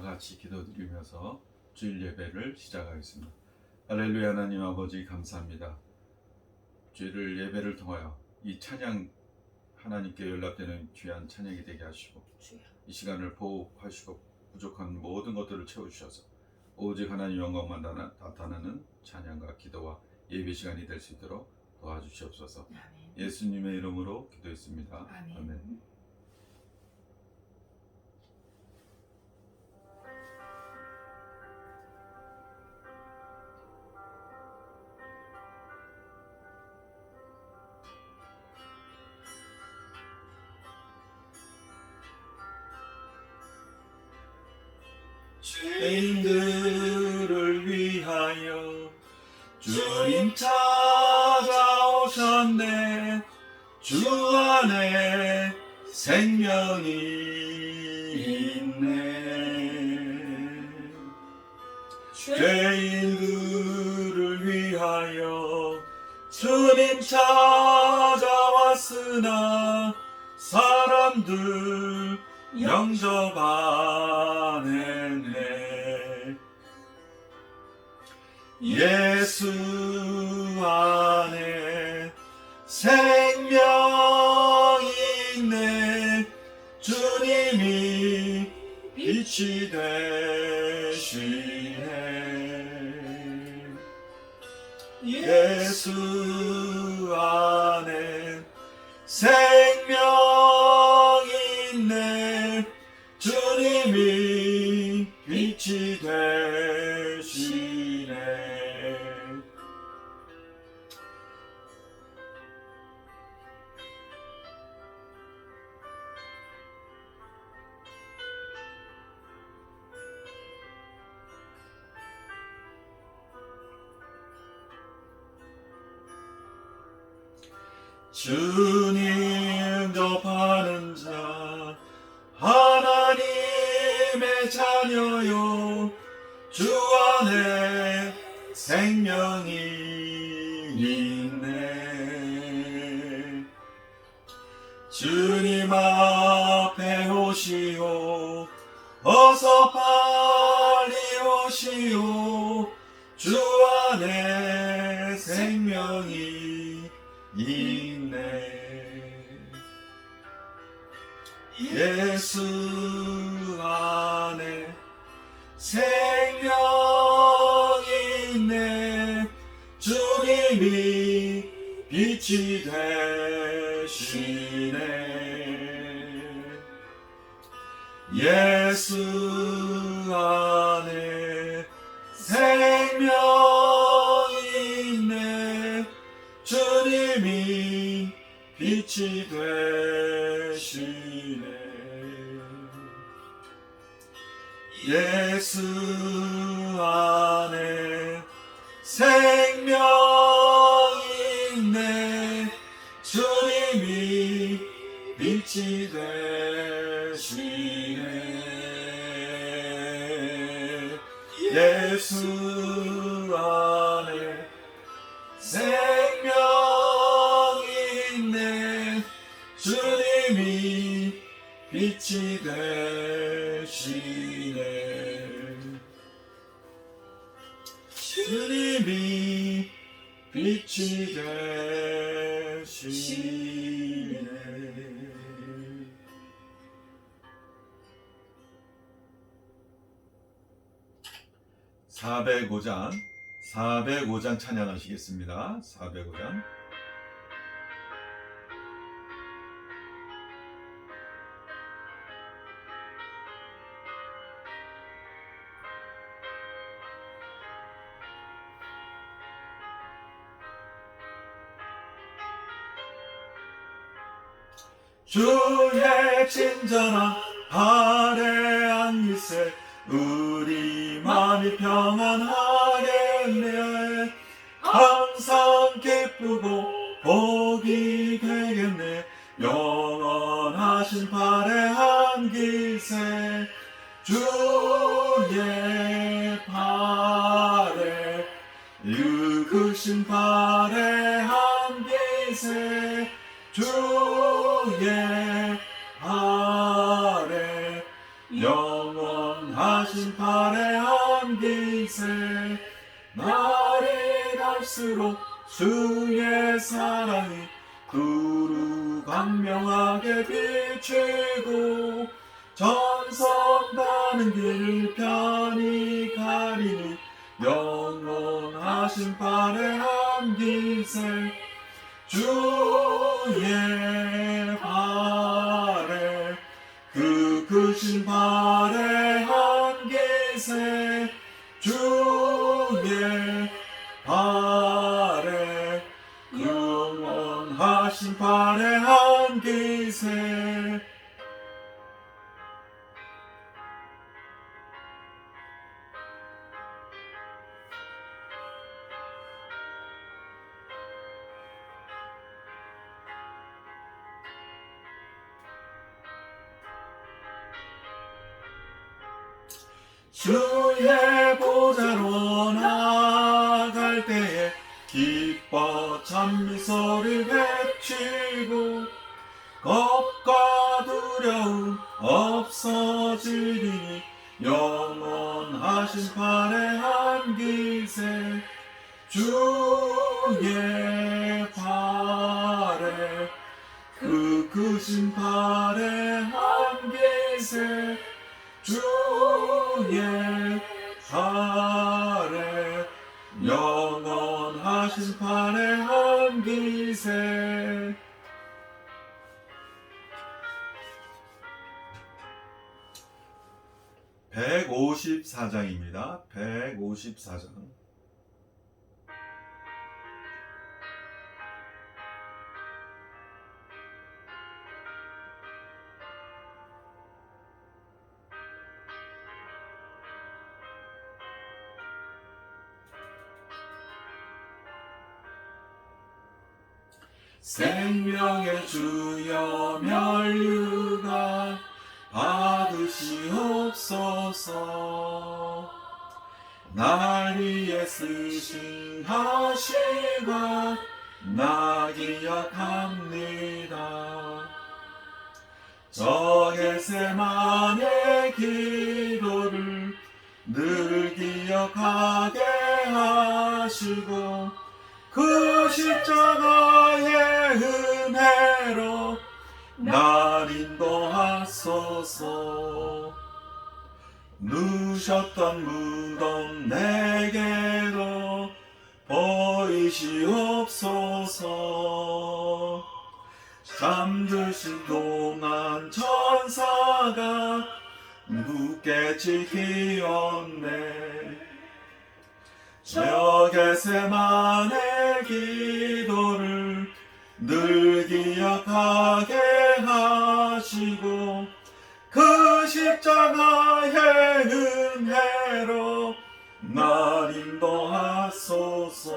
같이 기도드리면서 주일 예배를 시작하겠습니다. 할렐루야. 하나님 아버지 감사합니다. 주일을 예배를 통하여 이 찬양 하나님께 연락되는 귀한 찬양이 되게 하시고 이 시간을 보호하시고 부족한 모든 것들을 채워주셔서 오직 하나님 영광만 나타나는 찬양과 기도와 예배 시간이 될 수 있도록 도와주시옵소서. 아멘. 예수님의 이름으로 기도했습니다. 아멘. 아멘. 죄인들을 위하여 주님 찾아오셨네. 주 안에 생명이 있네. 죄인들을 위하여 주님 찾아왔으나 사람들 영접하네. 예수 안에 생명이 있네. 주님이 빛이 되시네. 예수 안에 생명이 있네. 주님이 빛이 되시네. 주님 접하는 자 하나님의 자녀요. 주 안에 생명이 있네. 주님 앞에 오시오. 어서 빨리 오시오. 주 안에 생명이 있네. 예수 안에 생명이 있네. 주님이 빛이 되시네. 예수 안에 생명이 있네. 주님이 빛이 되시네. 예수 안에 생명이 있네. 주님이 빛이 되시네. 예수 안에 생명이 있네. 주님이 빛이 되시네. 주님이 빛이 되시네. 405장 찬양하시겠습니다. 405장. 주의 친절한 아래 안기세 우리 마음이 평안하겠네. 항상 기쁘고 복이 되겠네. 영원하신 발에 안기세 주의 발에 이으신 발에 안기세 주의 아래 영원하신 영원하신 팔에 안기세 날이 갈수록 주의 사랑이 두루 광명하게 비추고 전성 가는 길 편히 가리니 영원하신 팔에 안기세 주의 발에 그 크신 발에 안기세 주의 발에 영원하신 발에 안기세 주의 보좌로 나갈 때에 기뻐 찬미소리 외치고 겁과 두려움 없어지리니 영원하신 팔에 안기세 주의 팔에 그 크신 팔에 안기세 주의 팔에 영원하신 팔에 안기세 154장입니다. 154장. 생명의 주여 면류관 받으시옵소서. 날 위해 쓰신 하시가 나 기억합니다. 저 겟세마네 기도를 늘 기억하게 하시고 그 십자가의 은혜로 날 인도하소서. 누셨던 무덤 내게로 보이시옵소서. 잠드신 동안 천사가 굳게 지키었네. 저 겟세마네 기도를 늘 기억하게 하시고 그 십자가의 은혜로 날 인도하소서.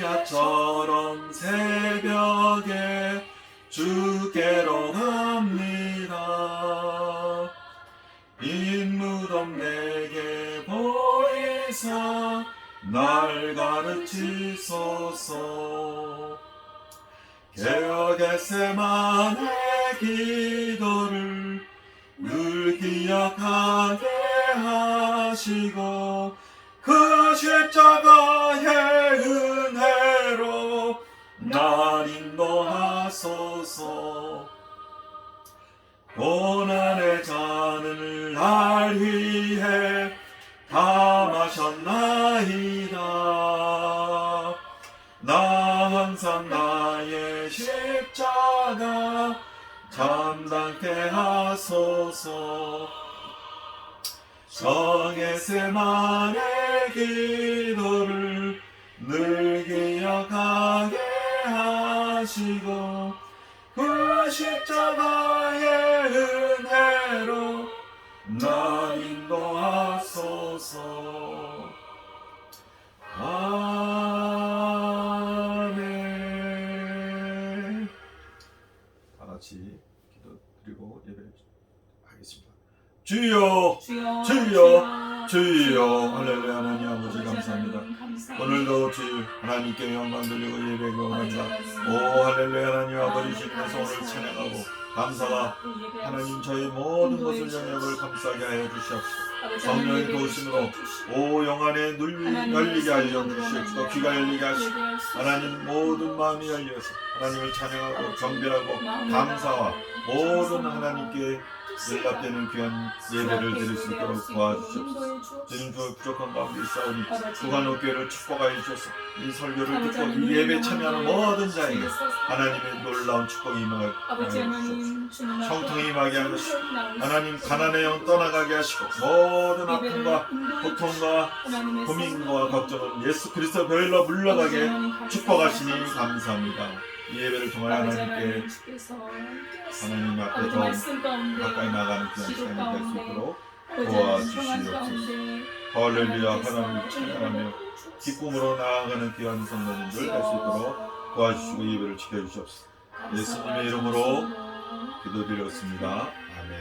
마리아처럼 새벽에 주께로 갑니다. 빈 무덤 내게 보이사 날 가르치소서. 저 겟세마네 기도를 늘 기억하게 하시고 그 십자가의 은혜로 날 인도하소서. 고난의 잔을 날 위해 다 마셨나이다. 나 항상 나의 십자가 감당케 하소서. 저 겟세마네 기도를 늘 기억하게 하시고 그 십자가의 은혜로 날 인도하소서. 아멘. 주여 주여 주여 주여. 할렐루야. 하나님 아버지 감사합니다. 오늘도 주일 하나님께 영광 돌리고 예배가 원합니다. 오 할렐루야. 하나님 아버지 주님께서 오늘 찬양하고 감사가 하나님 저희 모든 것을 영역을 감싸게 하여 주시옵소서. 성령의 도우심으로 오 영안에 열리게 하여 주시옵소서. 귀가 열리게 하시고 하나님 모든 마음이 열려서 하나님을 찬양하고 경배하고 감사와 모든 하나님께 연락되는 귀한 예배를 드릴 수 있도록 도와주시옵소서. 주님 저 부족한 가운데 있사오니 구간옥교회를 축복하여 주셔서 이 설교를 듣고 이 예배 참여하는 모든 자에게 하나님의 놀라운 축복이 임하여 주시옵소서. 형통이 임하게 하시고 하나님 가난의 영 떠나가게 하시고 모든 아픔과 고통과 고민과 걱정은 예수 그리스도 별로 물러가게 축복하시니 감사합니다. 이 예배를 통하여 하나님께 하나님 앞에 더 가까이 나가는 귀한 시간이 될 수 있도록 도와주시옵소서. 할렐루야. 하나님을 찬양하며 기쁨으로 나아가는 귀한 성도님들 될 수 있도록 도와주시고 예배를 지켜주시옵소서. 예수님의 이름으로 기도드렸습니다. 아멘.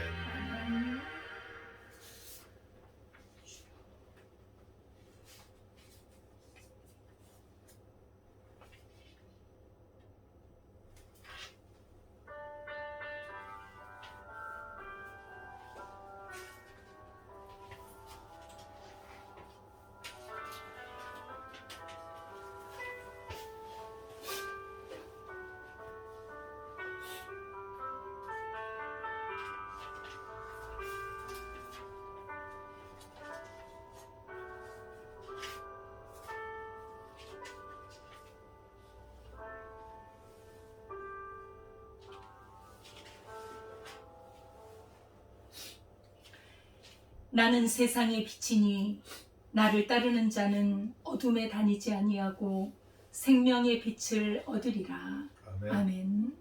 나는 세상의 빛이니 나를 따르는 자는 어둠에 다니지 아니하고 생명의 빛을 얻으리라. 아멘. 아멘.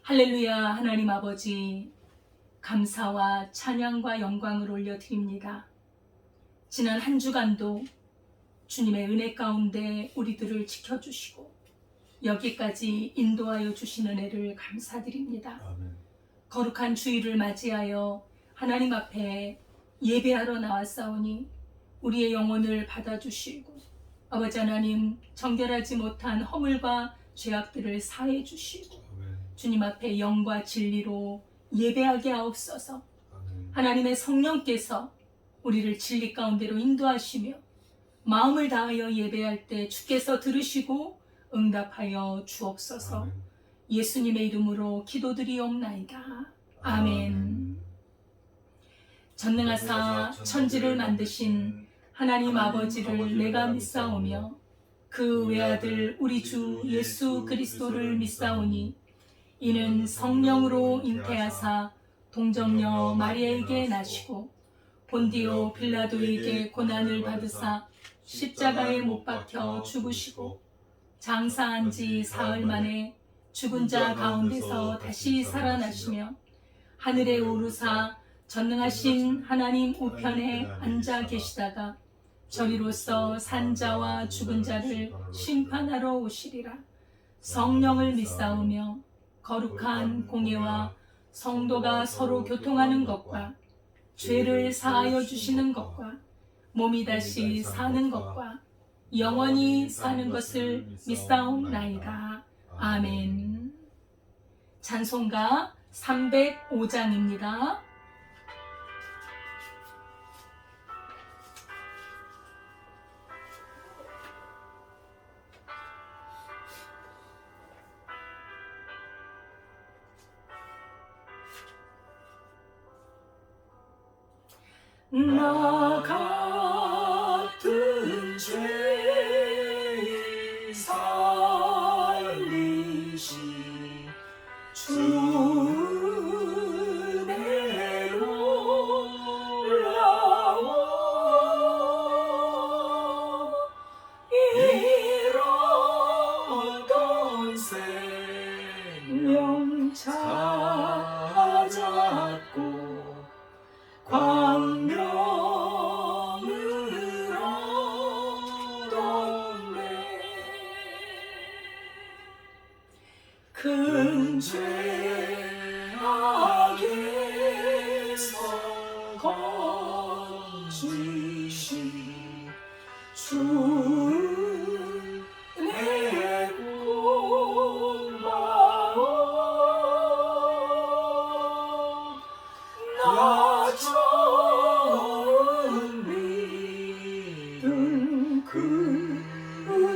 할렐루야. 하나님 아버지 감사와 찬양과 영광을 올려드립니다. 지난 한 주간도 주님의 은혜 가운데 우리들을 지켜주시고 여기까지 인도하여 주신 은혜를 감사드립니다. 아멘. 거룩한 주일을 맞이하여 하나님 앞에 예배하러 나왔사오니 우리의 영혼을 받아주시고 아버지 하나님 정결하지 못한 허물과 죄악들을 사해 주시고 주님 앞에 영과 진리로 예배하게 하옵소서. 하나님의 성령께서 우리를 진리 가운데로 인도하시며 마음을 다하여 예배할 때 주께서 들으시고 응답하여 주옵소서. 예수님의 이름으로 기도드리옵나이다. 아멘. 전능하사 천지를 만드신 하나님 아버지를 내가 믿사오며 그 외아들 우리 주 예수 그리스도를 믿사오니 이는 성령으로 잉태하사 동정녀 마리아에게 나시고 본디오 빌라도에게 고난을 받으사 십자가에 못 박혀 죽으시고 장사한 지 사흘 만에 죽은 자 가운데서 다시 살아나시며 하늘에 오르사 전능하신 하나님 우편에 앉아 계시다가 저리로서 산자와 죽은 자를 심판하러 오시리라. 성령을 믿사오며 거룩한 공예와 성도가 서로 교통하는 것과 죄를 사하여 주시는 것과 몸이 다시 사는 것과 영원히 사는 것을 믿사옵나이다. 아멘. 찬송가 305장입니다. 나 같은 죄인 살리시 주 은혜로 올라와 잃었던 생명 찾았고 광명을 얻었네. 큰 죄악에서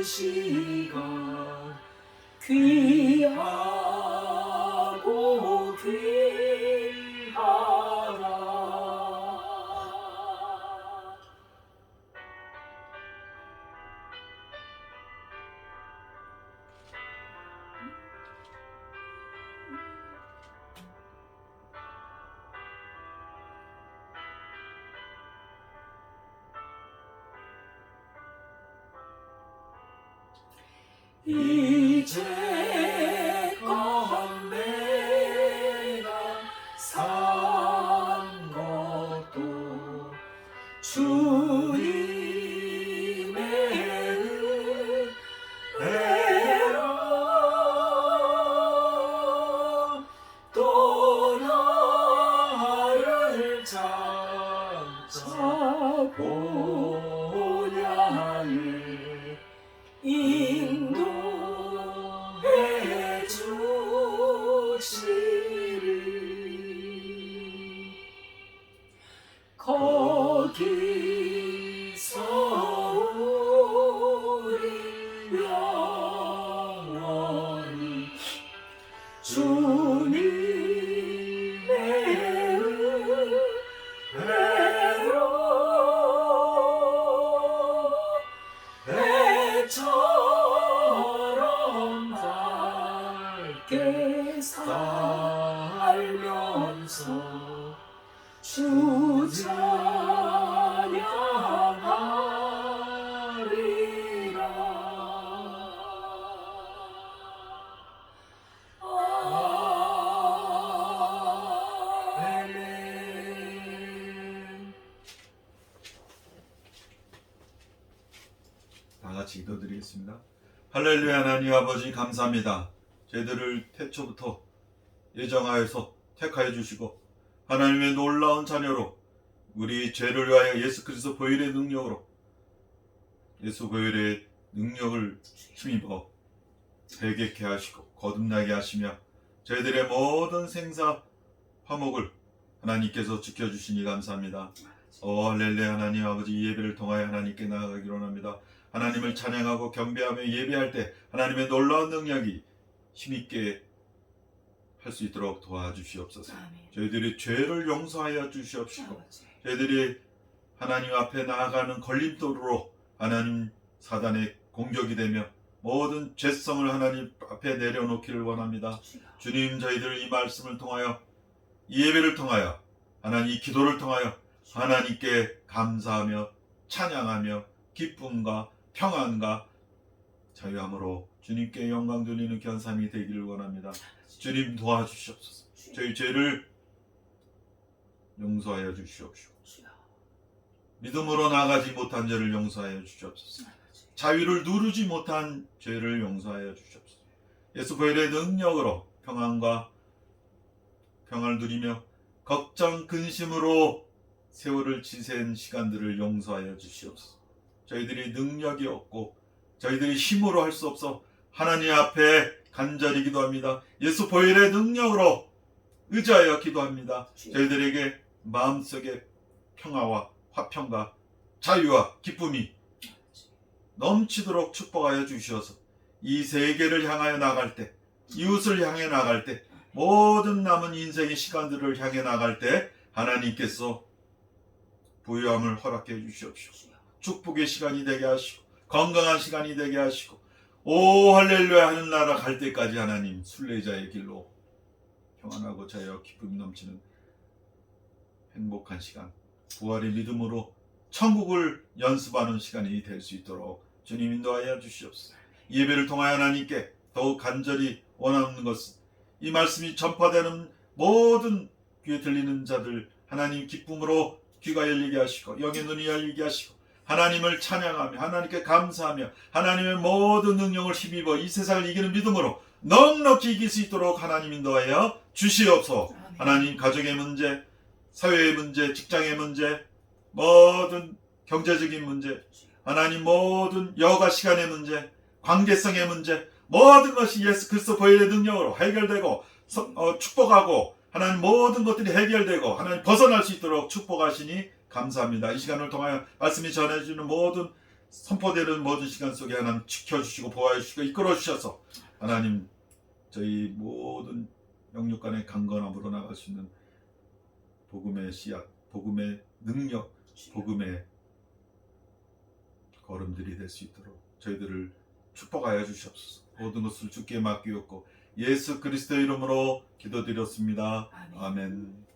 시간 귀하고 귀하라. 이제껏 내가 산 것도 주님의 은혜로 또 나를 찾아보냐 하니 인도해 주시리. 거기서 우리 영원히 주님의 은혜로 배처럼 밝게 살면서 주 찬양하리라. 아멘. 다 같이 기도드리겠습니다. 할렐루야. 하나님 아버지 감사합니다. 저희들을 태초부터 예정하여서 택하여 주시고 하나님의 놀라운 자녀로 우리 죄를 위하여 예수 그리스도 보혈의 능력으로 예수 보혈의 능력을 힘입어 배격케 하시고 거듭나게 하시며 저희들의 모든 생사 화목을 하나님께서 지켜주시니 감사합니다. 할렐루야. 하나님 아버지 이 예배를 통하여 하나님께 나아가기로 합니다. 하나님을 찬양하고 경배하며 예배할 때 하나님의 놀라운 능력이 힘있게 할 수 있도록 도와주시옵소서. 아멘. 저희들이 죄를 용서하여 주시옵시고 아버지. 저희들이 하나님 앞에 나아가는 걸림돌로 하나님 사단의 공격이 되며 모든 죄성을 하나님 앞에 내려놓기를 원합니다. 주님, 저희들 이 말씀을 통하여 이 예배를 통하여 하나님 이 기도를 통하여 하나님께 감사하며 찬양하며 기쁨과 평안과 자유함으로 주님께 영광 돌리는 견삼이 되기를 원합니다. 주님 도와주시옵소서. 저희 죄를 용서하여 주시옵시고 믿음으로 나가지 못한 죄를 용서하여 주시옵소서. 자유를 누르지 못한 죄를 용서하여 주시옵소서. 예수 보혈의 능력으로 평안과 평안을 누리며 걱정 근심으로 세월을 지샌 시간들을 용서하여 주시옵소서. 저희들이 능력이 없고 저희들이 힘으로 할 수 없어 하나님 앞에 간절히 기도합니다. 예수 보혈의 능력으로 의지하여 기도합니다. 저희들에게 마음속에 평화와 화평과 자유와 기쁨이 넘치도록 축복하여 주시어서 이 세계를 향하여 나갈 때, 이웃을 향해 나갈 때, 모든 남은 인생의 시간들을 향해 나갈 때 하나님께서 부유함을 허락해 주시옵시고 축복의 시간이 되게 하시고 건강한 시간이 되게 하시고 오 할렐루야 하는 나라 갈 때까지 하나님 순례자의 길로 평안하고 자유와 기쁨이 넘치는 행복한 시간, 부활의 믿음으로 천국을 연습하는 시간이 될 수 있도록 주님 인도하여 주시옵소서. 이 예배를 통하여 하나님께 더욱 간절히 원하는 것은 이 말씀이 전파되는 모든 귀에 들리는 자들 하나님 기쁨으로 귀가 열리게 하시고 영의 눈이 열리게 하시고 하나님을 찬양하며 하나님께 감사하며 하나님의 모든 능력을 힘입어 이 세상을 이기는 믿음으로 넉넉히 이길 수 있도록 하나님 인도하여 주시옵소서. 하나님 가족의 문제, 사회의 문제, 직장의 문제, 모든 경제적인 문제, 하나님 모든 여가 시간의 문제, 관계성의 문제, 모든 것이 예수 그리스도 보혈의 능력으로 해결되고 축복하고 하나님 모든 것들이 해결되고 하나님 벗어날 수 있도록 축복하시니 감사합니다. 이 시간을 통하여 말씀이 전해주는 모든 선포되는 모든 시간 속에 하나님 지켜주시고 보호해주시고 이끌어주셔서 하나님 저희 모든 영육간의 강건함으로 나갈 수 있는 복음의 씨앗, 복음의 능력, 복음의 걸음들이 될 수 있도록 저희들을 축복하여 주시옵소서. 모든 것을 주께 맡기었고 예수 그리스도의 이름으로 기도드렸습니다. 아멘. 아멘.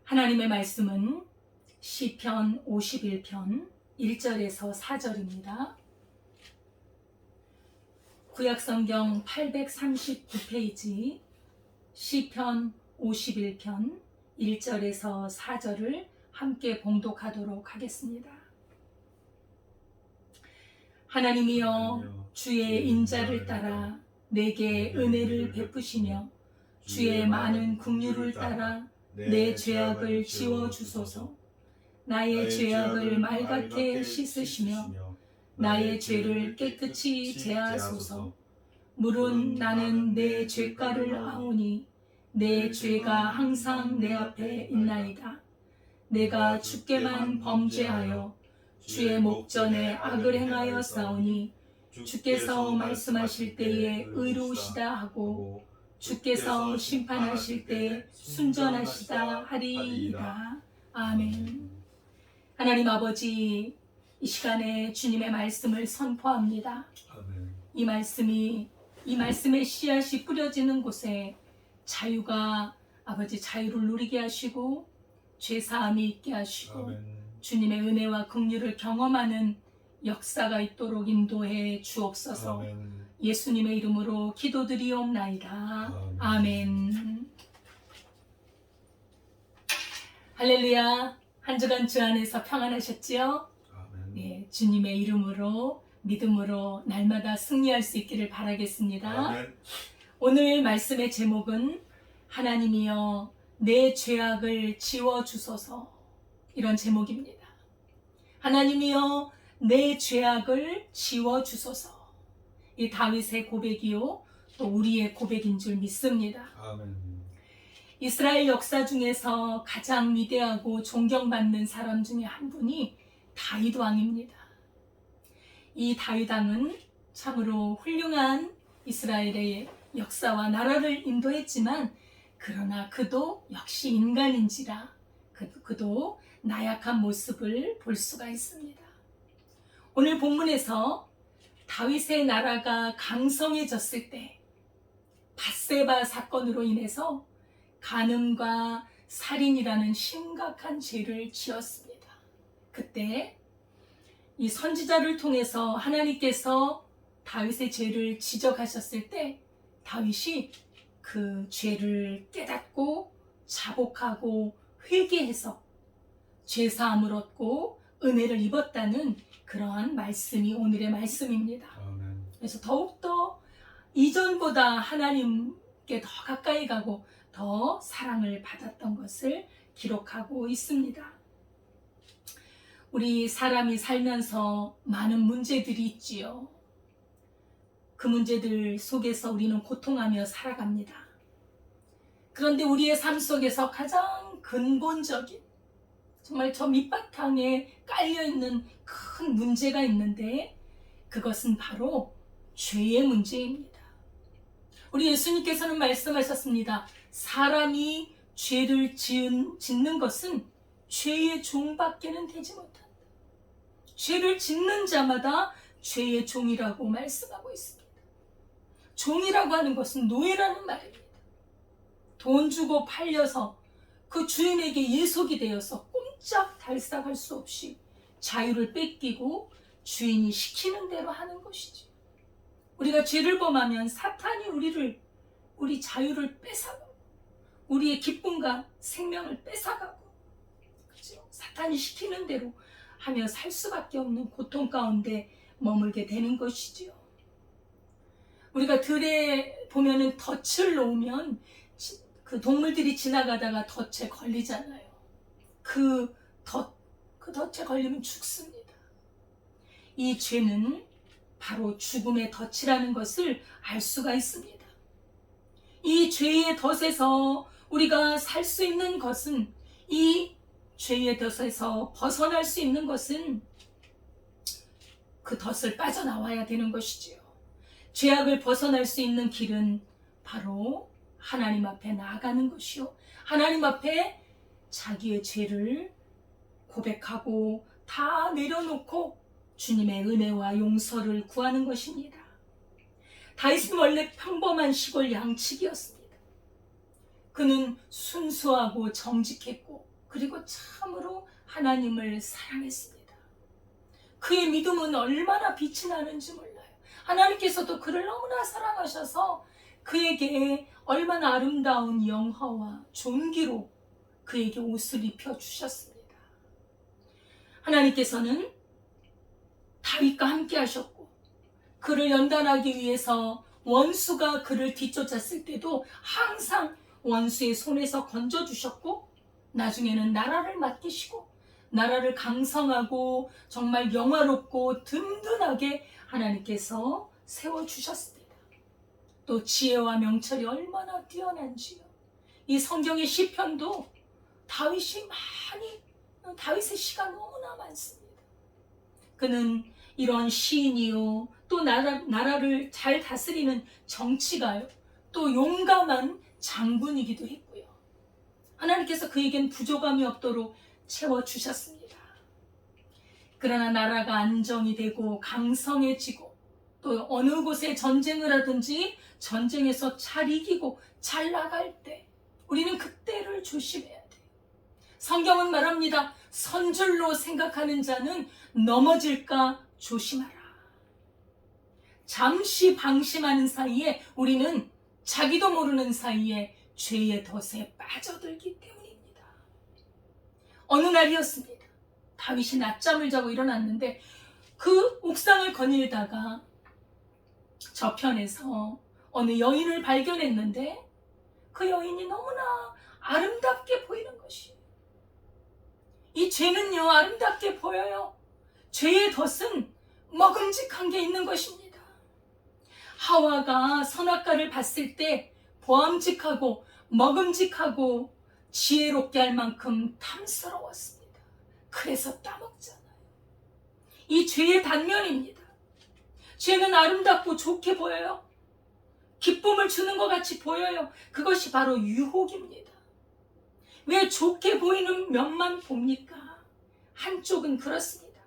하나님의 말씀은 시편 51편 1절에서 4절입니다. 구약성경 839페이지 시편 51편 1절에서 4절을 함께 봉독하도록 하겠습니다. 하나님이여 주의 인자를 따라 내게 은혜를 베푸시며 주의 많은 긍휼을 따라 내 죄악을 지워주소서. 나의 죄악을 말갛게 씻으시며 나의 죄를 깨끗이 제하소서. 물은 나는 내 죄가를 아오니 내 죄가 항상 내 앞에 있나이다. 내가 주께만 범죄하여 주의 목전에 악을 행하여 싸우니 주께서 말씀하실 때에 의로우시다 하고 주께서 심판하실 때 순전하시다 하리이다. 아멘. 하나님 아버지, 이 시간에 주님의 말씀을 선포합니다. 아멘. 이 말씀의 씨앗이 뿌려지는 곳에 자유가 아버지 자유를 누리게 하시고 죄사함이 있게 하시고 아멘. 주님의 은혜와 긍휼을 경험하는 역사가 있도록 인도해 주옵소서. 아멘. 예수님의 이름으로 기도드리옵나이다. 아멘. 할렐루야. 한 주간 주 안에서 평안하셨지요? 아멘. 네, 주님의 이름으로 믿음으로 날마다 승리할 수 있기를 바라겠습니다. 아멘. 오늘 말씀의 제목은 하나님이여 내 죄악을 지워주소서, 이런 제목입니다. 하나님이여 내 죄악을 지워주소서. 이 다윗의 고백이요 또 우리의 고백인 줄 믿습니다. 아멘. 이스라엘 역사 중에서 가장 위대하고 존경받는 사람 중에 한 분이 다윗 왕입니다. 이 다윗 왕은 참으로 훌륭한 이스라엘의 역사와 나라를 인도했지만 그러나 그도 역시 인간인지라 그도 나약한 모습을 볼 수가 있습니다. 오늘 본문에서 다윗의 나라가 강성해졌을 때 밧세바 사건으로 인해서 간음과 살인이라는 심각한 죄를 지었습니다. 그때 이 선지자를 통해서 하나님께서 다윗의 죄를 지적하셨을 때 다윗이 그 죄를 깨닫고 자복하고 회개해서 죄사함을 얻고 은혜를 입었다는 그러한 말씀이 오늘의 말씀입니다. 아멘. 그래서 더욱더 이전보다 하나님께 더 가까이 가고 더 사랑을 받았던 것을 기록하고 있습니다. 우리 사람이 살면서 많은 문제들이 있지요. 그 문제들 속에서 우리는 고통하며 살아갑니다. 그런데 우리의 삶 속에서 가장 근본적인, 정말 저 밑바탕에 깔려있는 큰 문제가 있는데 그것은 바로 죄의 문제입니다. 우리 예수님께서는 말씀하셨습니다. 사람이 죄를 짓는 것은 죄의 종밖에는 되지 못한다. 죄를 짓는 자마다 죄의 종이라고 말씀하고 있습니다. 종이라고 하는 것은 노예라는 말입니다. 돈 주고 팔려서 그 주인에게 예속이 되어서 꼼짝달싹할 수 없이 자유를 뺏기고 주인이 시키는 대로 하는 것이지. 우리가 죄를 범하면 사탄이 우리 자유를 뺏어가고 우리의 기쁨과 생명을 뺏어가고, 그렇죠? 사탄이 시키는 대로 하며 살 수밖에 없는 고통 가운데 머물게 되는 것이지요. 우리가 들에 보면은 덫을 놓으면 그 동물들이 지나가다가 덫에 걸리잖아요. 그 덫에 걸리면 죽습니다. 이 죄는 바로 죽음의 덫이라는 것을 알 수가 있습니다. 이 죄의 덫에서 우리가 살 수 있는 것은, 이 죄의 덫에서 벗어날 수 있는 것은 그 덫을 빠져나와야 되는 것이지요. 죄악을 벗어날 수 있는 길은 바로 하나님 앞에 나아가는 것이요, 하나님 앞에 자기의 죄를 고백하고 다 내려놓고 주님의 은혜와 용서를 구하는 것입니다. 다윗은 원래 평범한 시골 양치기였습니다. 그는 순수하고 정직했고, 그리고 참으로 하나님을 사랑했습니다. 그의 믿음은 얼마나 빛이 나는지 몰라요. 하나님께서도 그를 너무나 사랑하셔서 그에게 얼마나 아름다운 영화와 존귀로 그에게 옷을 입혀주셨습니다. 하나님께서는 다윗과 함께 하셨고, 그를 연단하기 위해서 원수가 그를 뒤쫓았을 때도 항상 원수의 손에서 건져주셨고, 나중에는 나라를 맡기시고 나라를 강성하고 정말 영화롭고 든든하게 하나님께서 세워주셨습니다. 또 지혜와 명철이 얼마나 뛰어난지요. 이 성경의 시편도 다윗의 시가 너무나 많습니다. 그는 이런 시인이요, 또 나라를 잘 다스리는 정치가요, 또 용감한 장군이기도 했고요. 하나님께서 그에겐 부족함이 없도록 채워주셨습니다. 그러나 나라가 안정이 되고 강성해지고, 또 어느 곳에 전쟁을 하든지 전쟁에서 잘 이기고 잘 나갈 때 우리는 그때를 조심해야 돼요. 성경은 말합니다. 선줄로 생각하는 자는 넘어질까 조심하라. 잠시 방심하는 사이에 우리는 자기도 모르는 사이에 죄의 덫에 빠져들기 때문입니다. 어느 날이었습니다. 다윗이 낮잠을 자고 일어났는데 그 옥상을 거닐다가 저편에서 어느 여인을 발견했는데, 그 여인이 너무나 아름답게 보이는 것이에요. 이 죄는요, 아름답게 보여요. 죄의 덫은 먹음직한 게 있는 것입니다. 하와가 선악과를 봤을 때 보암직하고 먹음직하고 지혜롭게 할 만큼 탐스러웠습니다. 그래서 따먹잖아요. 이 죄의 단면입니다. 죄는 아름답고 좋게 보여요. 기쁨을 주는 것 같이 보여요. 그것이 바로 유혹입니다. 왜 좋게 보이는 면만 봅니까? 한쪽은 그렇습니다.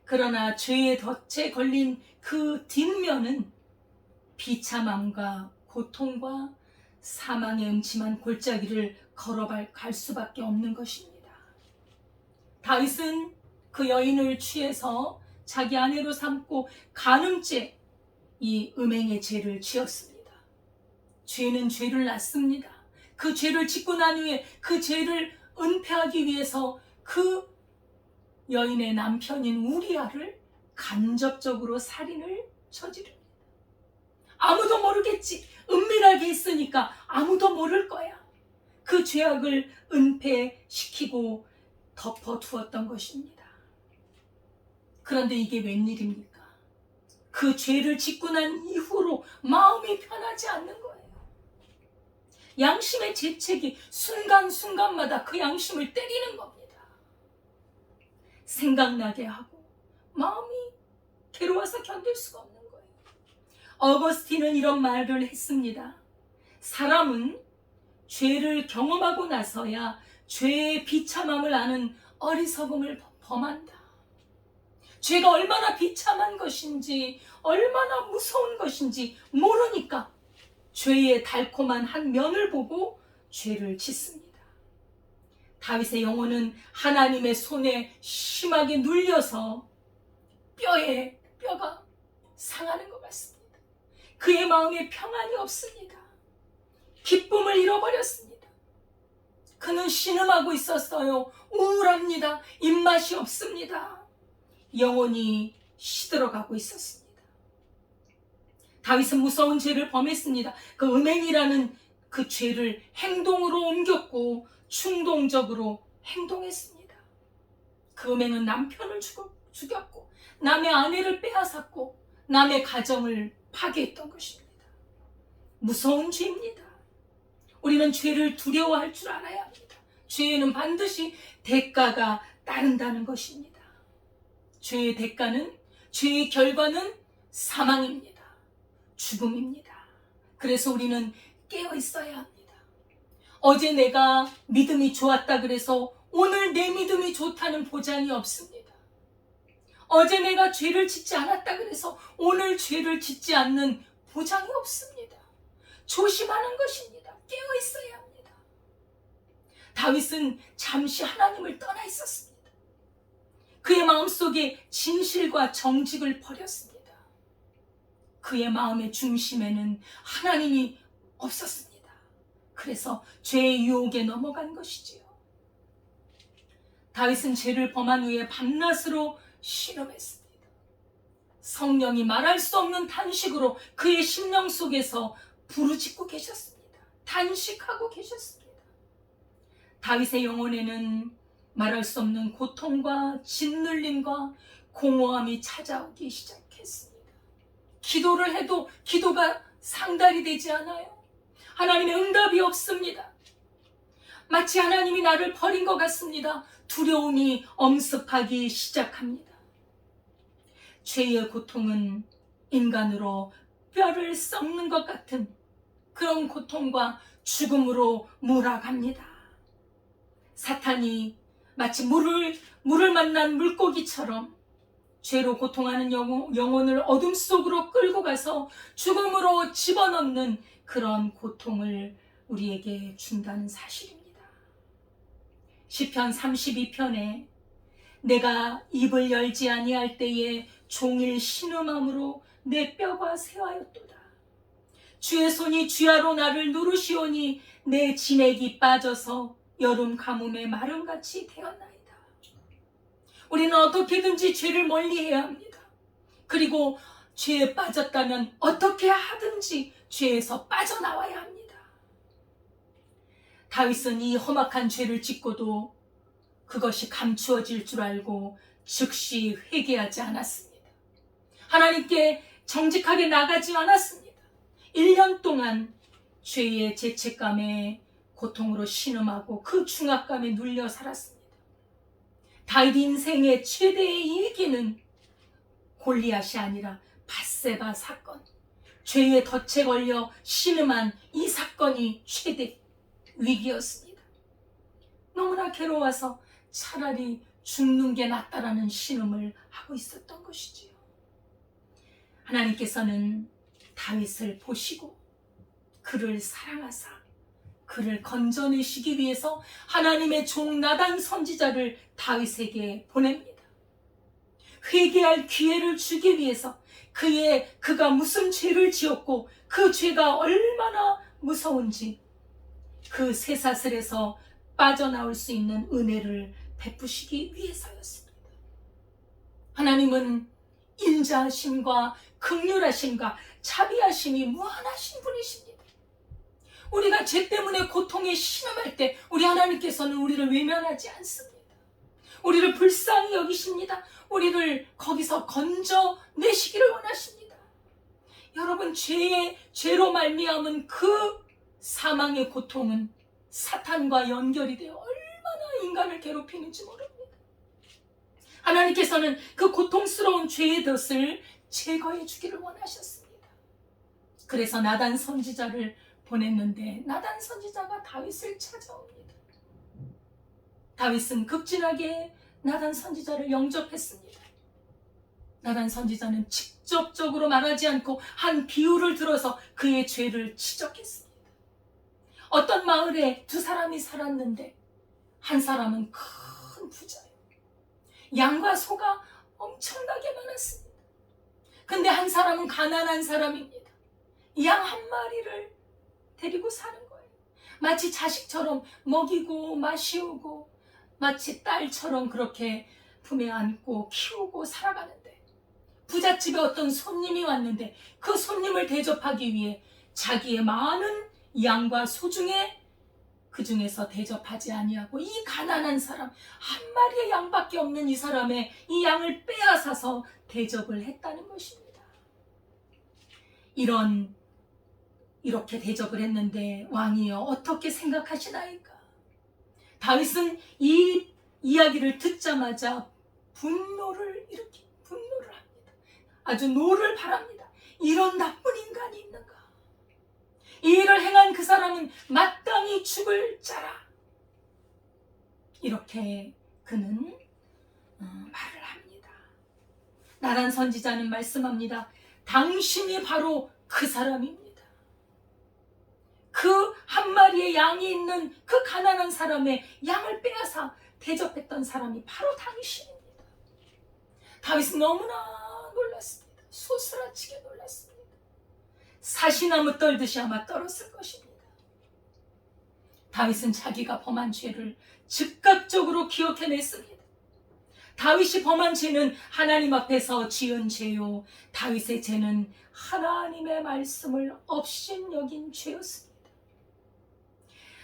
그러나 죄의 덫에 걸린 그 뒷면은 비참함과 고통과 사망의 음침한 골짜기를 걸어갈 수밖에 없는 것입니다. 다윗은 그 여인을 취해서 자기 아내로 삼고 간음죄, 이 음행의 죄를 지었습니다. 죄는 죄를 낳습니다. 그 죄를 짓고 난 후에 그 죄를 은폐하기 위해서 그 여인의 남편인 우리아를 간접적으로 살인을 저지릅니다. 아무도 모르겠지. 은밀하게 했으니까 아무도 모를 거야. 그 죄악을 은폐시키고 덮어두었던 것입니다. 그런데 이게 웬일입니까? 그 죄를 짓고 난 이후로 마음이 편하지 않는 거예요. 양심의 재책이 순간순간마다 그 양심을 때리는 겁니다. 생각나게 하고 마음이 괴로워서 견딜 수가 없는 거예요. 어거스틴은 이런 말을 했습니다. 사람은 죄를 경험하고 나서야 죄의 비참함을 아는 어리석음을 범한다. 죄가 얼마나 비참한 것인지, 얼마나 무서운 것인지 모르니까 죄의 달콤한 한 면을 보고 죄를 짓습니다. 다윗의 영혼은 하나님의 손에 심하게 눌려서 뼈가 상하는 것 같습니다. 그의 마음에 평안이 없습니다. 기쁨을 잃어버렸습니다. 그는 신음하고 있었어요. 우울합니다. 입맛이 없습니다. 영혼이 시들어가고 있었습니다. 다윗은 무서운 죄를 범했습니다. 그 음행이라는 그 죄를 행동으로 옮겼고 충동적으로 행동했습니다. 그 음행은 남편을 죽였고 남의 아내를 빼앗았고 남의 가정을 파괴했던 것입니다. 무서운 죄입니다. 우리는 죄를 두려워할 줄 알아야 합니다. 죄에는 반드시 대가가 따른다는 것입니다. 죄의 대가는, 죄의 결과는 사망입니다. 죽음입니다. 그래서 우리는 깨어 있어야 합니다. 어제 내가 믿음이 좋았다 그래서 오늘 내 믿음이 좋다는 보장이 없습니다. 어제 내가 죄를 짓지 않았다 그래서 오늘 죄를 짓지 않는 보장이 없습니다. 조심하는 것입니다. 깨어 있어야 합니다. 다윗은 잠시 하나님을 떠나 있었습니다. 그의 마음속에 진실과 정직을 버렸습니다. 그의 마음의 중심에는 하나님이 없었습니다. 그래서 죄의 유혹에 넘어간 것이지요. 다윗은 죄를 범한 후에 밤낮으로 신음했습니다. 성령이 말할 수 없는 탄식으로 그의 심령 속에서 부르짖고 계셨습니다. 단식하고 계셨습니다. 다윗의 영혼에는 말할 수 없는 고통과 짓눌림과 공허함이 찾아오기 시작했습니다. 기도를 해도 기도가 상달이 되지 않아요. 하나님의 응답이 없습니다. 마치 하나님이 나를 버린 것 같습니다. 두려움이 엄습하기 시작합니다. 죄의 고통은 인간으로 뼈를 썩는 것 같은 그런 고통과 죽음으로 몰아갑니다. 사탄이 마치 물을 만난 물고기처럼 죄로 고통하는 영혼을 어둠 속으로 끌고 가서 죽음으로 집어넣는 그런 고통을 우리에게 준다는 사실입니다. 시편 32편에 내가 입을 열지 아니할 때에 종일 신음함으로 내 뼈가 쇠하였도다. 주의 손이 쥐하로 나를 누르시오니 내 진액이 빠져서 여름 가뭄에 마름같이 되었나이다. 우리는 어떻게든지 죄를 멀리해야 합니다. 그리고 죄에 빠졌다면 어떻게 하든지 죄에서 빠져나와야 합니다. 다윗은 이 험악한 죄를 짓고도 그것이 감추어질 줄 알고 즉시 회개하지 않았습니다. 하나님께 정직하게 나가지 않았습니다. 1년 동안 죄의 죄책감에 고통으로 신음하고 그 중압감에 눌려 살았습니다. 다윗 인생의 최대의 위기는 골리앗이 아니라 밧세바 사건, 죄의 덫에 걸려 신음한 이 사건이 최대 위기였습니다. 너무나 괴로워서 차라리 죽는 게 낫다라는 신음을 하고 있었던 것이지요. 하나님께서는 다윗을 보시고 그를 사랑하사 그를 건져내시기 위해서 하나님의 종 나단 선지자를 다윗에게 보냅니다. 회개할 기회를 주기 위해서 그가 무슨 죄를 지었고 그 죄가 얼마나 무서운지 그 쇠사슬에서 빠져나올 수 있는 은혜를 베푸시기 위해서였습니다. 하나님은 인자하심과 긍휼하심과 자비하심이 무한하신 분이십니다. 우리가 죄 때문에 고통에 신음할 때 우리 하나님께서는 우리를 외면하지 않습니다. 우리를 불쌍히 여기십니다. 우리를 거기서 건져내시기를 원하십니다. 여러분, 죄로 말미암은 그 사망의 고통은 사탄과 연결이 되어 얼마나 인간을 괴롭히는지 모릅니다. 하나님께서는 그 고통스러운 죄의 덫을 제거해 주기를 원하셨습니다. 그래서 나단 선지자를 보냈는데 나단 선지자가 다윗을 찾아옵니다. 다윗은 급진하게 나단 선지자를 영접했습니다. 나단 선지자는 직접적으로 말하지 않고 한 비유를 들어서 그의 죄를 지적했습니다. 어떤 마을에 두 사람이 살았는데 한 사람은 큰 부자예요. 양과 소가 엄청나게 많았습니다. 근데 한 사람은 가난한 사람입니다. 양 한 마리를 데리고 사는 거예요. 마치 자식처럼 먹이고 마시우고 마치 딸처럼 그렇게 품에 안고 키우고 살아가는데, 부잣집에 어떤 손님이 왔는데 그 손님을 대접하기 위해 자기의 많은 양과 소 중에 그 중에서 대접하지 아니하고 이 가난한 사람, 한 마리의 양밖에 없는 이 사람의 이 양을 빼앗아서 대접을 했다는 것입니다. 이렇게 대접을 했는데 왕이여 어떻게 생각하시나이까? 다윗은 이 이야기를 듣자마자 분노를 합니다. 아주 노를 바랍니다. 이런 나쁜 인간이 있는가? 이 일을 행한 그 사람은 마땅히 죽을 자라. 이렇게 그는 말을 합니다. 나단 선지자는 말씀합니다. 당신이 바로 그 사람입니다. 그 한 마리의 양이 있는 그 가난한 사람의 양을 빼앗아 대접했던 사람이 바로 당신입니다. 다윗은 너무나 놀랐습니다. 소스라치게 놀랐습니다. 사시나무 떨듯이 아마 떨었을 것입니다. 다윗은 자기가 범한 죄를 즉각적으로 기억해냈습니다. 다윗이 범한 죄는 하나님 앞에서 지은 죄요, 다윗의 죄는 하나님의 말씀을 업신여긴 죄였습니다.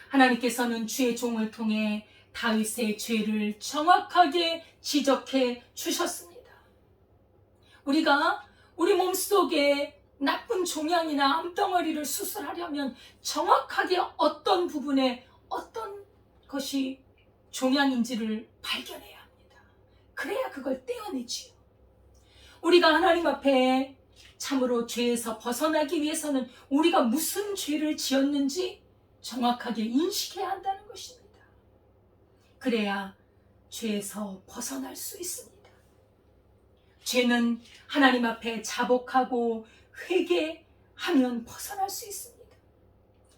하나님께서는 주의 종을 통해 다윗의 죄를 정확하게 지적해 주셨습니다. 우리가 우리 몸속에 나쁜 종양이나 암덩어리를 수술하려면 정확하게 어떤 부분에 어떤 것이 종양인지를 발견해야 합니다. 그래야 그걸 떼어내지요. 우리가 하나님 앞에 참으로 죄에서 벗어나기 위해서는 우리가 무슨 죄를 지었는지 정확하게 인식해야 한다는 것입니다. 그래야 죄에서 벗어날 수 있습니다. 죄는 하나님 앞에 자복하고 회개하면 벗어날 수 있습니다.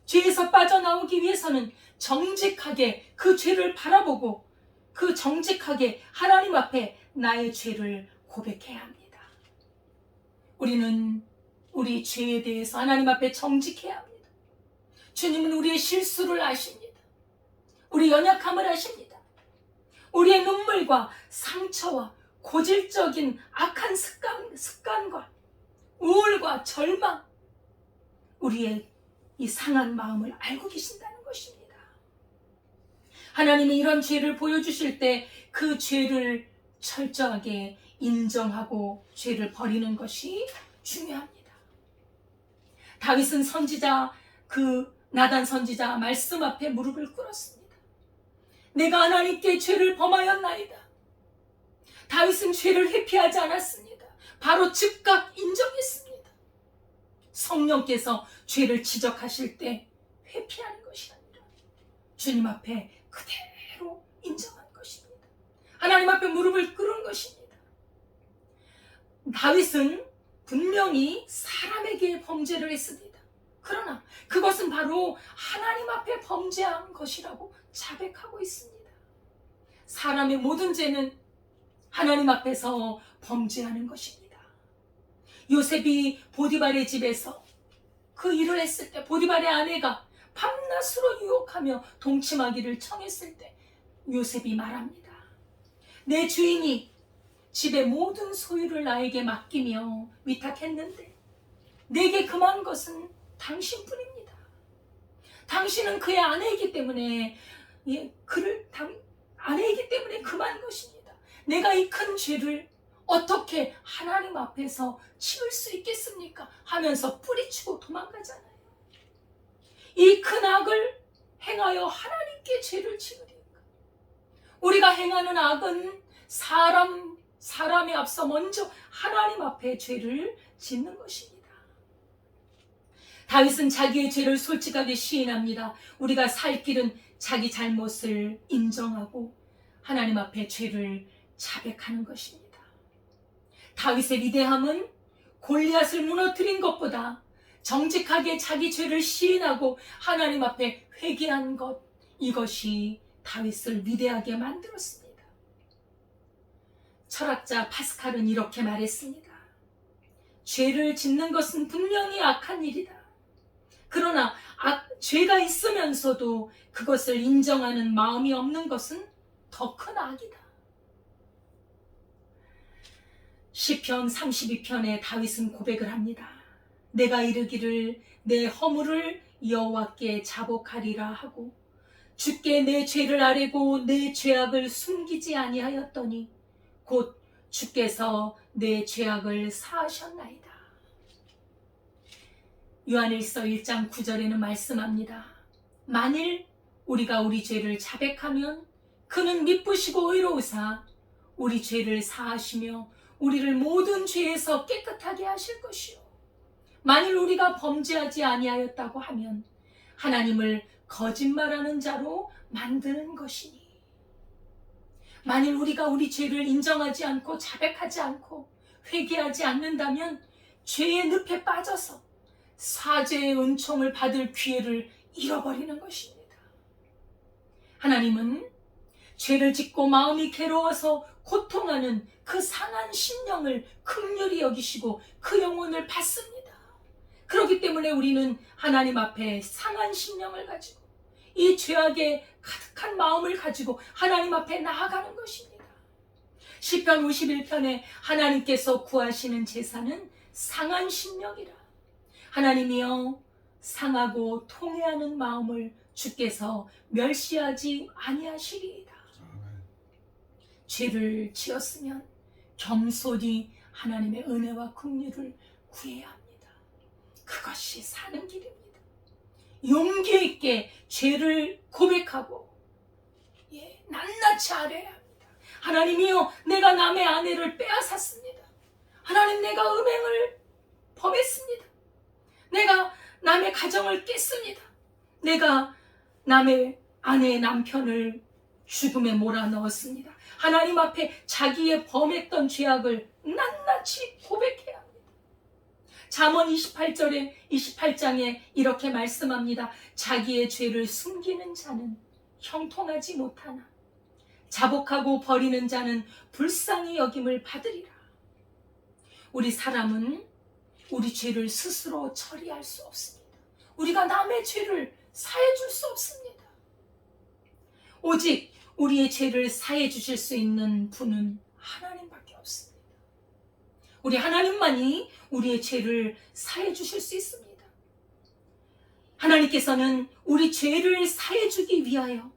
죄에서 빠져나오기 위해서는 정직하게 그 죄를 바라보고 그 정직하게 하나님 앞에 나의 죄를 고백해야 합니다. 우리는 우리 죄에 대해서 하나님 앞에 정직해야 합니다. 주님은 우리의 실수를 아십니다. 우리 연약함을 아십니다. 우리의 눈물과 상처와 고질적인 악한 습관과 우울과 절망, 우리의 이 상한 마음을 알고 계신다는 것입니다. 하나님이 이런 죄를 보여주실 때 그 죄를 철저하게 인정하고 죄를 버리는 것이 중요합니다. 다윗은 나단 선지자 말씀 앞에 무릎을 꿇었습니다. 내가 하나님께 죄를 범하였나이다. 다윗은 죄를 회피하지 않았습니다. 바로 즉각 인정했습니다. 성령께서 죄를 지적하실 때 회피하는 것이 아니라 주님 앞에 그대로 인정한 것입니다. 하나님 앞에 무릎을 꿇은 것입니다. 다윗은 분명히 사람에게 범죄를 했습니다. 그러나 그것은 바로 하나님 앞에 범죄한 것이라고 자백하고 있습니다. 사람의 모든 죄는 하나님 앞에서 범죄하는 것입니다. 요셉이 보디발의 집에서 그 일을 했을 때 보디발의 아내가 밤낮으로 유혹하며 동침하기를 청했을 때 요셉이 말합니다. 내 주인이 집의 모든 소유를 나에게 맡기며 위탁했는데 내게 금한 것은 당신뿐입니다. 당신은 그의 아내이기 때문에 아내이기 때문에 금한 것입니다. 내가 이 큰 죄를 어떻게 하나님 앞에서 치울 수 있겠습니까? 하면서 뿌리치고 도망가잖아요. 이 큰 악을 행하여 하나님께 죄를 지으리까? 우리가 행하는 악은 사람에 앞서 먼저 하나님 앞에 죄를 짓는 것입니다. 다윗은 자기의 죄를 솔직하게 시인합니다. 우리가 살 길은 자기 잘못을 인정하고 하나님 앞에 죄를 자백하는 것입니다. 다윗의 위대함은 골리앗을 무너뜨린 것보다 정직하게 자기 죄를 시인하고 하나님 앞에 회개한 것, 이것이 다윗을 위대하게 만들었습니다. 철학자 파스칼은 이렇게 말했습니다. 죄를 짓는 것은 분명히 악한 일이다. 그러나 죄가 있으면서도 그것을 인정하는 마음이 없는 것은 더 큰 악이다. 시편 32편에 다윗은 고백을 합니다. 내가 이르기를 내 허물을 여호와께 자복하리라 하고 주께 내 죄를 아뢰고 내 죄악을 숨기지 아니하였더니 곧 주께서 내 죄악을 사하셨나이다. 요한일서 1장 9절에는 말씀합니다. 만일 우리가 우리 죄를 자백하면 그는 미쁘시고 의로우사 우리 죄를 사하시며 우리를 모든 죄에서 깨끗하게 하실 것이요 만일 우리가 범죄하지 아니하였다고 하면 하나님을 거짓말하는 자로 만드는 것이니 만일 우리가 우리 죄를 인정하지 않고 자백하지 않고 회개하지 않는다면 죄의 늪에 빠져서 사죄의 은총을 받을 기회를 잃어버리는 것입니다. 하나님은 죄를 짓고 마음이 괴로워서 고통하는 그 상한 심령을 긍휼히 여기시고 그 영혼을 받습니다. 그렇기 때문에 우리는 하나님 앞에 상한 심령을 가지고 이 죄악에 가득한 마음을 가지고 하나님 앞에 나아가는 것입니다. 시편 51편에 하나님께서 구하시는 제사는 상한 심령이라. 하나님이여 상하고 통회하는 마음을 주께서 멸시하지 아니하시리이다. 죄를 지었으면 겸손히 하나님의 은혜와 긍휼을 구해야 합니다. 그것이 사는 길입니다. 용기 있게 죄를 고백하고 낱낱이 아뢰야 합니다. 하나님이여 내가 남의 아내를 빼앗았습니다. 하나님 내가 음행을 범했습니다. 내가 남의 가정을 깼습니다. 내가 남의 아내의 남편을 죽음에 몰아넣었습니다. 하나님 앞에 자기의 범했던 죄악을 낱낱이 고백해야 합니다. 잠언 28장에 이렇게 말씀합니다. 자기의 죄를 숨기는 자는 형통하지 못하나 자복하고 버리는 자는 불쌍히 여김을 받으리라. 우리 사람은 우리 죄를 스스로 처리할 수 없습니다. 우리가 남의 죄를 사해 줄 수 없습니다. 오직 우리의 죄를 사해 주실 수 있는 분은 하나님밖에 없습니다. 우리 하나님만이 우리의 죄를 사해 주실 수 있습니다. 하나님께서는 우리 죄를 사해 주기 위하여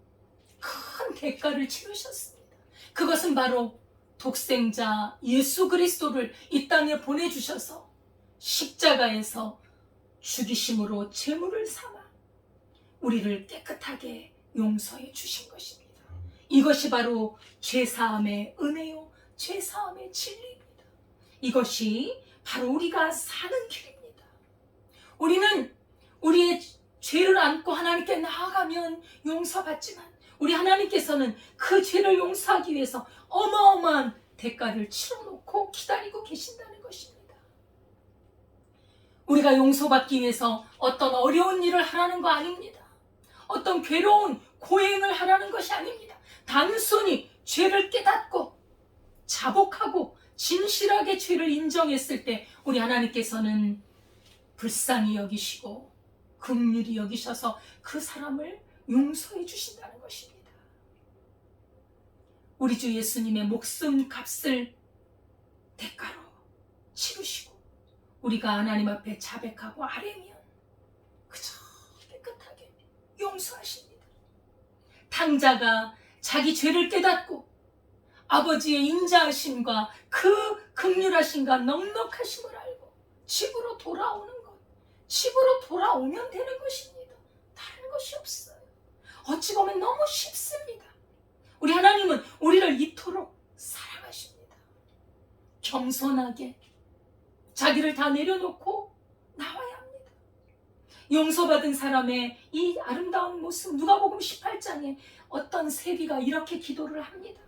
큰 대가를 치르셨습니다. 그것은 바로 독생자 예수 그리스도를 이 땅에 보내주셔서 십자가에서 죽이심으로 제물을 삼아 우리를 깨끗하게 용서해 주신 것입니다. 이것이 바로 죄사함의 은혜요 죄사함의 진리입니다. 이것이 바로 우리가 사는 길입니다. 우리는 우리의 죄를 안고 하나님께 나아가면 용서받지만 우리 하나님께서는 그 죄를 용서하기 위해서 어마어마한 대가를 치러놓고 기다리고 계신다는 것입니다. 우리가 용서받기 위해서 어떤 어려운 일을 하라는 거 아닙니다. 어떤 괴로운 고행을 하라는 것이 아닙니다. 단순히 죄를 깨닫고 자복하고 진실하게 죄를 인정했을 때 우리 하나님께서는 불쌍히 여기시고 긍휼히 여기셔서 그 사람을 용서해 주신다는 것입니다. 우리 주 예수님의 목숨 값을 대가로 치르시고 우리가 하나님 앞에 자백하고 아뢰면 그저 깨끗하게 용서하십니다. 탕자가 자기 죄를 깨닫고 아버지의 인자하심과 그 긍휼하심과 넉넉하심을 알고 집으로 돌아오는 것, 집으로 돌아오면 되는 것입니다. 다른 것이 없어요. 어찌 보면 너무 쉽습니다. 우리 하나님은 우리를 이토록 사랑하십니다. 겸손하게 자기를 다 내려놓고 나와야 합니다. 용서받은 사람의 이 아름다운 모습, 누가복음 18장에 어떤 세리가 이렇게 기도를 합니다.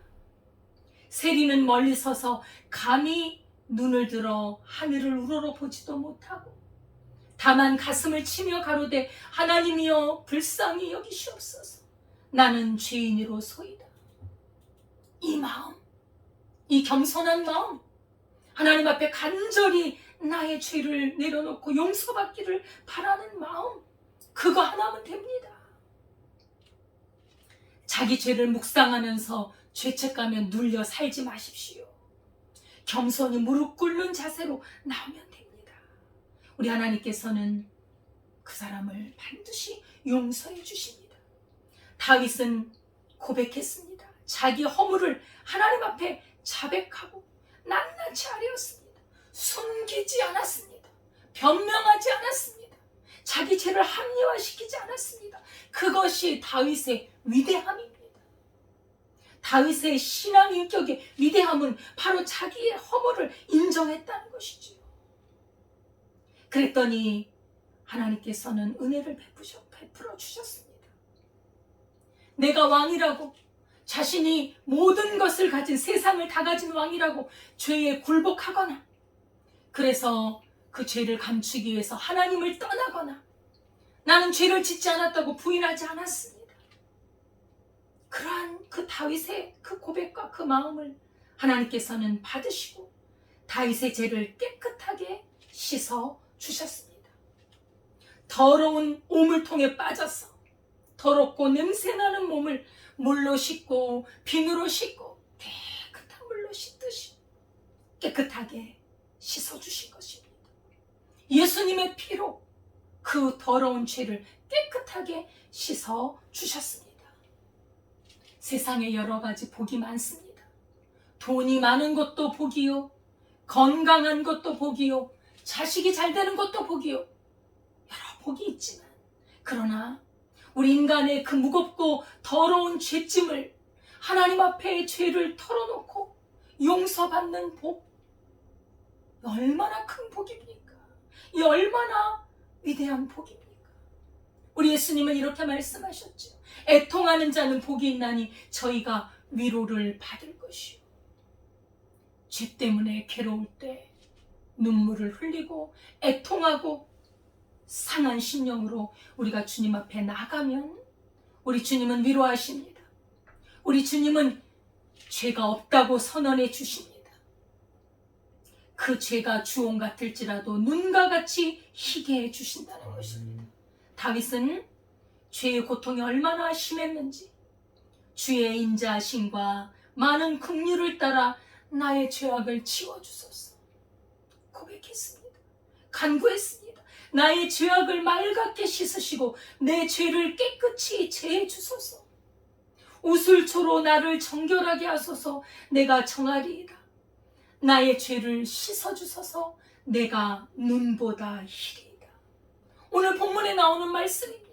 세리는 멀리 서서 감히 눈을 들어 하늘을 우러러 보지도 못하고 다만 가슴을 치며 가로되 하나님이여 불쌍히 여기시옵소서. 나는 죄인이로소이다. 이 마음, 이 겸손한 마음, 하나님 앞에 간절히 나의 죄를 내려놓고 용서받기를 바라는 마음, 그거 하나면 됩니다. 자기 죄를 묵상하면서 죄책감에 눌려 살지 마십시오. 겸손히 무릎 꿇는 자세로 나오면 됩니다. 우리 하나님께서는 그 사람을 반드시 용서해 주십니다. 다윗은 고백했습니다. 자기 허물을 하나님 앞에 자백하고 낱낱이 아뢰었습니다. 숨기지 않았습니다. 변명하지 않았습니다. 자기 죄를 합리화시키지 않았습니다. 그것이 다윗의 위대함입니다. 다윗의 신앙 인격의 위대함은 바로 자기의 허물을 인정했다는 것이지요. 그랬더니 하나님께서는 은혜를 베풀어 주셨습니다. 내가 왕이라고, 자신이 모든 것을 가진, 세상을 다 가진 왕이라고 죄에 굴복하거나, 그래서 그 죄를 감추기 위해서 하나님을 떠나거나, 나는 죄를 짓지 않았다고 부인하지 않았습니다. 그러한 그 다윗의 그 고백과 그 마음을 하나님께서는 받으시고 다윗의 죄를 깨끗하게 씻어 주셨습니다. 더러운 오물통에 빠져서 더럽고 냄새나는 몸을 물로 씻고 비누로 씻고 깨끗한 물로 씻듯이 깨끗하게 씻어주신 것입니다. 예수님의 피로 그 더러운 죄를 깨끗하게 씻어주셨습니다. 세상에 여러 가지 복이 많습니다. 돈이 많은 것도 복이요, 건강한 것도 복이요, 자식이 잘 되는 것도 복이요, 여러 복이 있지만, 그러나 우리 인간의 그 무겁고 더러운 죄짐을 하나님 앞에 죄를 털어놓고 용서받는 복, 얼마나 큰 복입니까? 이 얼마나 위대한 복입니까? 우리 예수님은 이렇게 말씀하셨죠. 애통하는 자는 복이 있나니 저희가 위로를 받을 것이요. 죄 때문에 괴로울 때 눈물을 흘리고 애통하고 상한 심령으로 우리가 주님 앞에 나가면 우리 주님은 위로하십니다. 우리 주님은 죄가 없다고 선언해 주십니다. 그 죄가 주홍 같을지라도 눈과 같이 희게 해 주신다는 것입니다. 다윗은 죄의 고통이 얼마나 심했는지 주의 인자하심과 많은 긍휼을 따라 나의 죄악을 지워주소서 고백했습니다. 간구했습니다. 나의 죄악을 맑게 씻으시고 내 죄를 깨끗이 제해 주소서. 우슬초로 나를 정결하게 하소서. 내가 정하리이다. 나의 죄를 씻어주소서. 내가 눈보다 희리이다. 오늘 본문에 나오는 말씀입니다.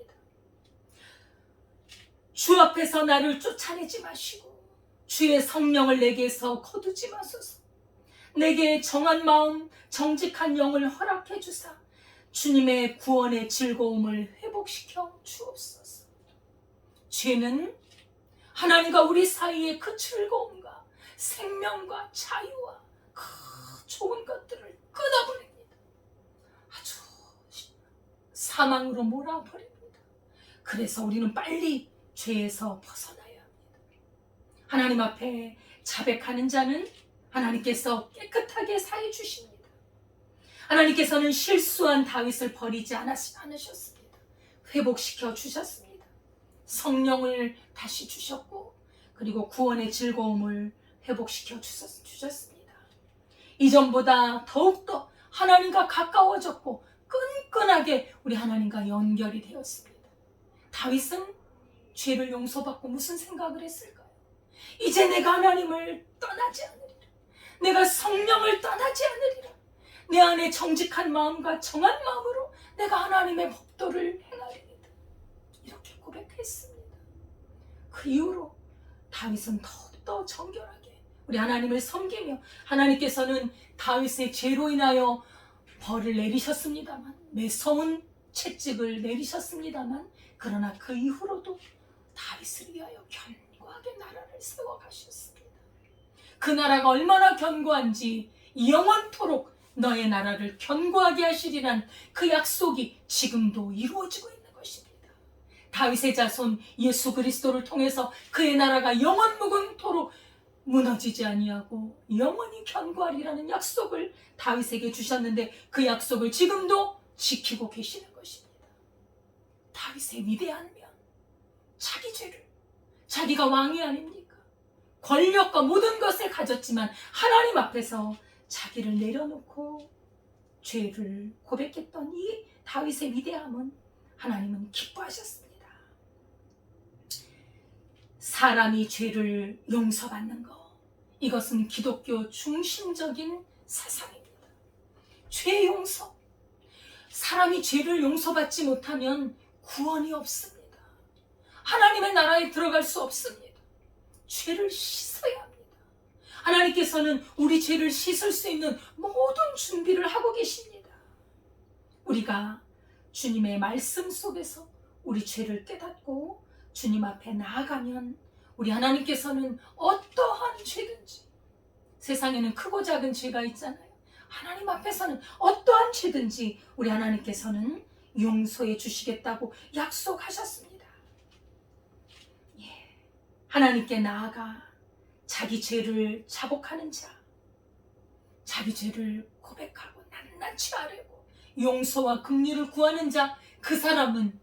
주 앞에서 나를 쫓아내지 마시고 주의 성령을 내게서 거두지 마소서. 내게 정한 마음, 정직한 영을 허락해 주사 주님의 구원의 즐거움을 회복시켜 주옵소서. 죄는 하나님과 우리 사이의 그 즐거움과 생명과 자유와 그 좋은 것들을 끊어버립니다. 아주 사망으로 몰아버립니다. 그래서 우리는 빨리 죄에서 벗어나야 합니다. 하나님 앞에 자백하는 자는 하나님께서 깨끗하게 사해 주십니다. 하나님께서는 실수한 다윗을 버리지 않으셨습니다. 회복시켜 주셨습니다. 성령을 다시 주셨고 그리고 구원의 즐거움을 회복시켜 주셨습니다. 이전보다 더욱더 하나님과 가까워졌고 끈끈하게 우리 하나님과 연결이 되었습니다. 다윗은 죄를 용서받고 무슨 생각을 했을까요? 이제 내가 하나님을 떠나지 않으리라. 내가 성령을 떠나지 않으리라. 내 안에 정직한 마음과 정한 마음으로 내가 하나님의 법도를 행하리이다. 이렇게 고백했습니다. 그 이후로 다윗은 더욱더 정결하게 우리 하나님을 섬기며 하나님께서는 다윗의 죄로 인하여 벌을 내리셨습니다만, 매서운 채찍을 내리셨습니다만, 그러나 그 이후로도 다윗을 위하여 견고하게 나라를 세워가셨습니다. 그 나라가 얼마나 견고한지 영원토록 너의 나라를 견고하게 하시리란 그 약속이 지금도 이루어지고 있는 것입니다. 다윗의 자손 예수 그리스도를 통해서 그의 나라가 영원무궁토록 무너지지 아니하고 영원히 견고하리라는 약속을 다윗에게 주셨는데 그 약속을 지금도 지키고 계시는 것입니다. 다윗의 위대한 면, 자기 죄를, 자기가 왕이 아닙니까? 권력과 모든 것을 가졌지만 하나님 앞에서 자기를 내려놓고 죄를 고백했던 이 다윗의 위대함은 하나님은 기뻐하셨습니다. 사람이 죄를 용서받는 것, 이것은 기독교 중심적인 사상입니다. 죄 용서. 사람이 죄를 용서받지 못하면 구원이 없습니다. 하나님의 나라에 들어갈 수 없습니다. 죄를 씻어야 합니다. 하나님께서는 우리 죄를 씻을 수 있는 모든 준비를 하고 계십니다. 우리가 주님의 말씀 속에서 우리 죄를 깨닫고 주님 앞에 나아가면 우리 하나님께서는 어떠한 죄든지, 세상에는 크고 작은 죄가 있잖아요. 하나님 앞에서는 어떠한 죄든지 우리 하나님께서는 용서해 주시겠다고 약속하셨습니다. 하나님께 나아가 자기 죄를 자복하는 자, 자기 죄를 고백하고 낱낱이 아뢰고 용서와 긍휼을 구하는 자, 그 사람은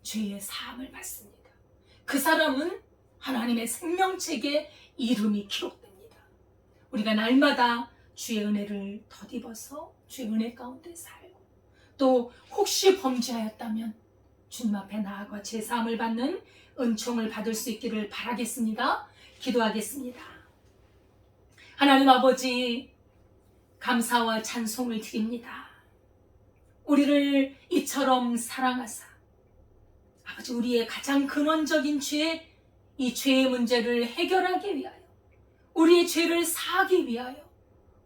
죄의 사함을 받습니다. 그 사람은 하나님의 생명책에 이름이 기록됩니다. 우리가 날마다 주의 은혜를 덧입어서 주의 은혜 가운데 살고, 또 혹시 범죄하였다면 주님 앞에 나아가 제 사함을 받는 은총을 받을 수 있기를 바라겠습니다. 기도하겠습니다. 하나님 아버지, 감사와 찬송을 드립니다. 우리를 이처럼 사랑하사 아버지, 우리의 가장 근원적인 죄, 이 죄의 문제를 해결하기 위하여, 우리의 죄를 사하기 위하여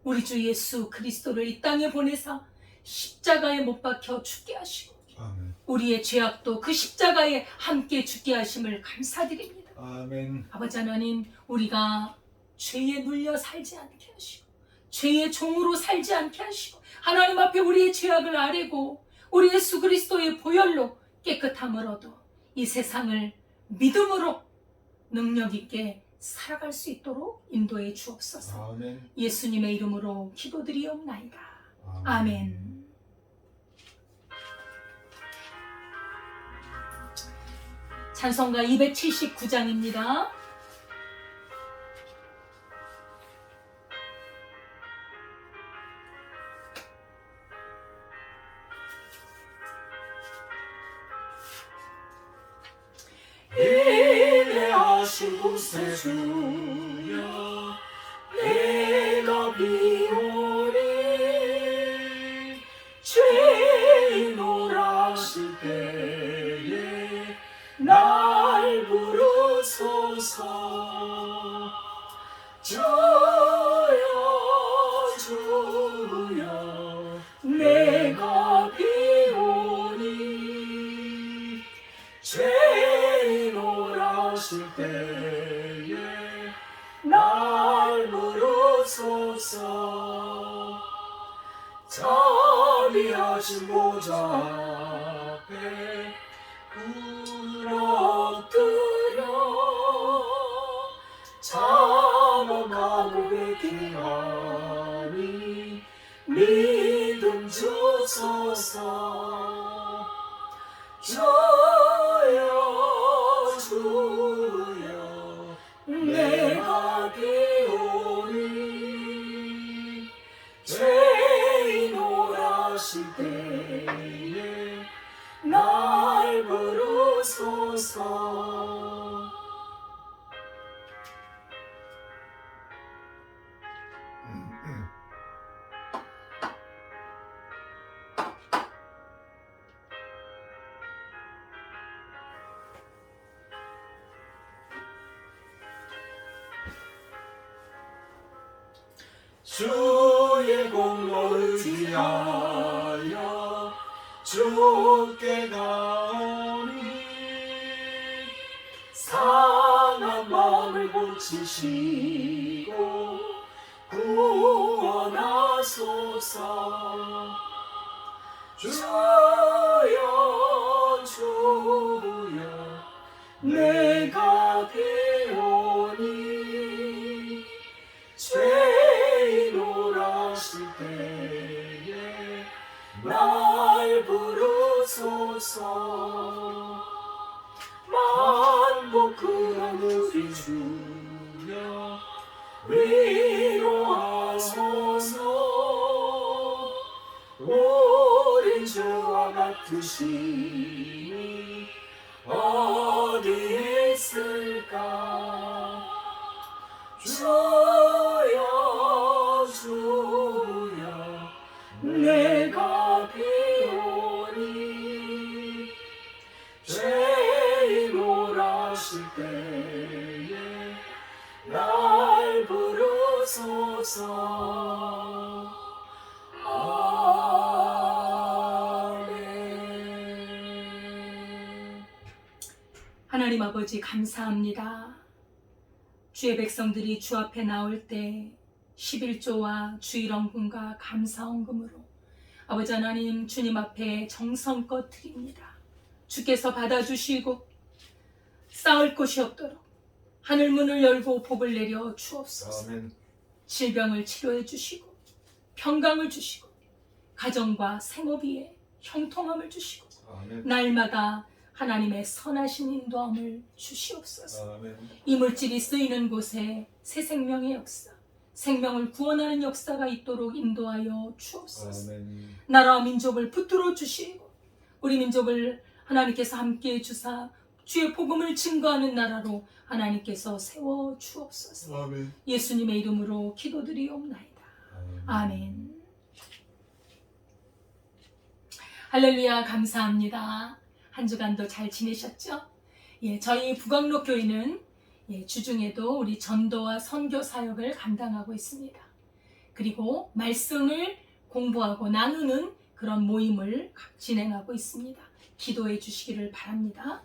우리 주 예수 그리스도를 이 땅에 보내사 십자가에 못 박혀 죽게 하시고, 아멘. 우리의 죄악도 그 십자가에 함께 죽게 하심을 감사드립니다. 아멘. 아버지 하나님, 우리가 죄에 눌려 살지 않게 하시고 죄의 종으로 살지 않게 하시고 하나님 앞에 우리의 죄악을 아뢰고 우리 예수 그리스도의 보혈로 깨끗함을 얻어 이 세상을 믿음으로 능력 있게 살아갈 수 있도록 인도해 주옵소서. 아멘. 예수님의 이름으로 기도드리옵나이다. 아멘. 찬송가 279장입니다. 인내하신 구세주여, 내가 비오니 죄인 오라실 때에 날 부르소서. 주여 주여, 내가 비오니 죄인 오라실 때에 날 부르소서. 자비하신 보좌 앞에 엎드려 잠언하고 고백하니 믿음 주소서. 주여 주여, 내가 비오니 죄인 오라실 때에 날 부르소서. 주의 공로 의지하여 주께 가오니 상한 마음을 고치시고 구원하소서. 주여 주여, 내가 비오니 죄인 오라실 때에 날 부르소서. 두심이 어디 있을까? 주여 주여 내가 비오니 죄인 몰아실 때에 날 부르소서. 아멘. 하나님 아버지 감사합니다. 주의 백성들이 주 앞에 나올 때 11조와 주일헌금과 감사헌금으로 아버지 하나님 주님 앞에 정성껏 드립니다. 주께서 받아주시고 쌓을 곳이 없도록 하늘문을 열고 복을 내려 주옵소서. 아멘. 질병을 치료해 주시고 평강을 주시고 가정과 생업위에 형통함을 주시고 아멘. 날마다 하나님의 선하신 인도함을 주시옵소서. 아멘. 이물질이 쓰이는 곳에 새 생명의 역사, 생명을 구원하는 역사가 있도록 인도하여 주옵소서. 아멘. 나라와 민족을 붙들어 주시고 우리 민족을 하나님께서 함께해 주사 주의 복음을 증거하는 나라로 하나님께서 세워 주옵소서. 아멘. 예수님의 이름으로 기도드리옵나이다. 아멘. 할렐루야. 감사합니다. 한 주간도 잘 지내셨죠? 저희 북광록교회는 주중에도 우리 전도와 선교 사역을 감당하고 있습니다. 그리고 말씀을 공부하고 나누는 그런 모임을 진행하고 있습니다. 기도해 주시기를 바랍니다.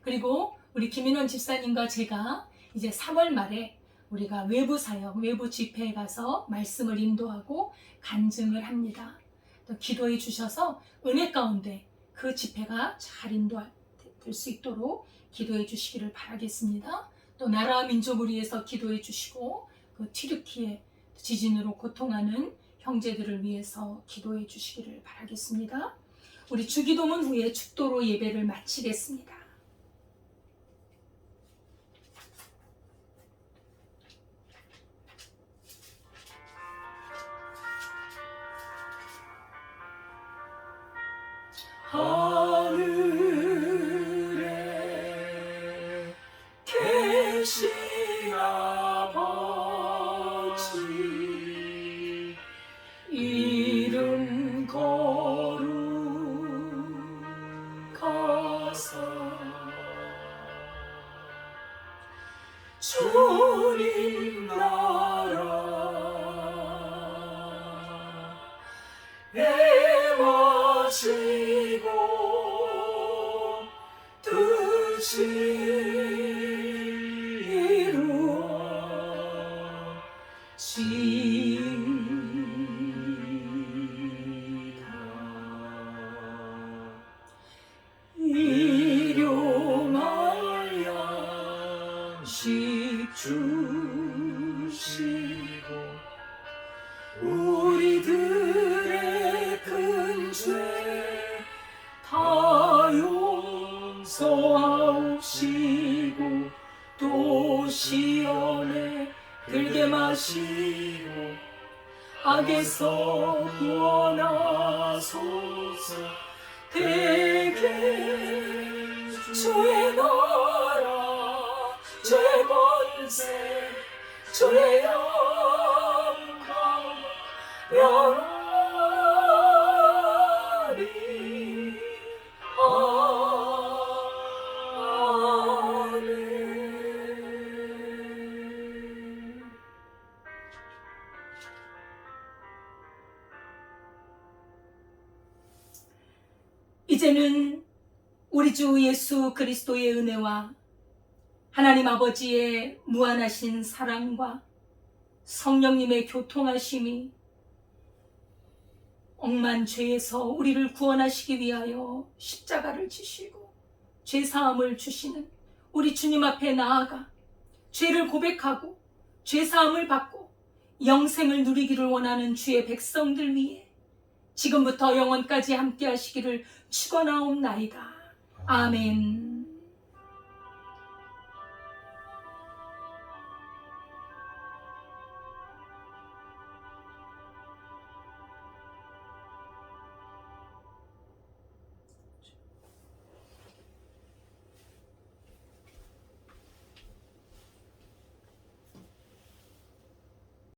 그리고 우리 김인원 집사님과 제가 이제 3월 말에 우리가 외부 사역, 외부 집회에 가서 말씀을 인도하고 간증을 합니다. 또 기도해 주셔서 은혜 가운데 그 집회가 잘 인도될 수 있도록 기도해 주시기를 바라겠습니다. 또 나라와 민족을 위해서 기도해 주시고 그 튀르키예 지진으로 고통하는 형제들을 위해서 기도해 주시기를 바라겠습니다. 우리 주기도문 후에 축도로 예배를 마치겠습니다. 하늘에 계신 아버지 이름 거룩하사 주님 나라 행하시고 뜻이 이루어지다. 일용할 양식 주시고 우리들의 큰 죄 다 용서하옵시고 또 시험에 들게 마시고 악에서 구원하소서. 대개 주의 나라 죄권세 주의 영광 영원히 아멘. 이제는 우리 주 예수 그리스도의 은혜와 하나님 아버지의 무한하신 사랑과 성령님의 교통하심이 억만 죄에서 우리를 구원하시기 위하여 십자가를 지시고 죄사함을 주시는 우리 주님 앞에 나아가 죄를 고백하고 죄사함을 받고 영생을 누리기를 원하는 주의 백성들 위해 지금부터 영원까지 함께 하시기를 축원하옵나이다. 아멘.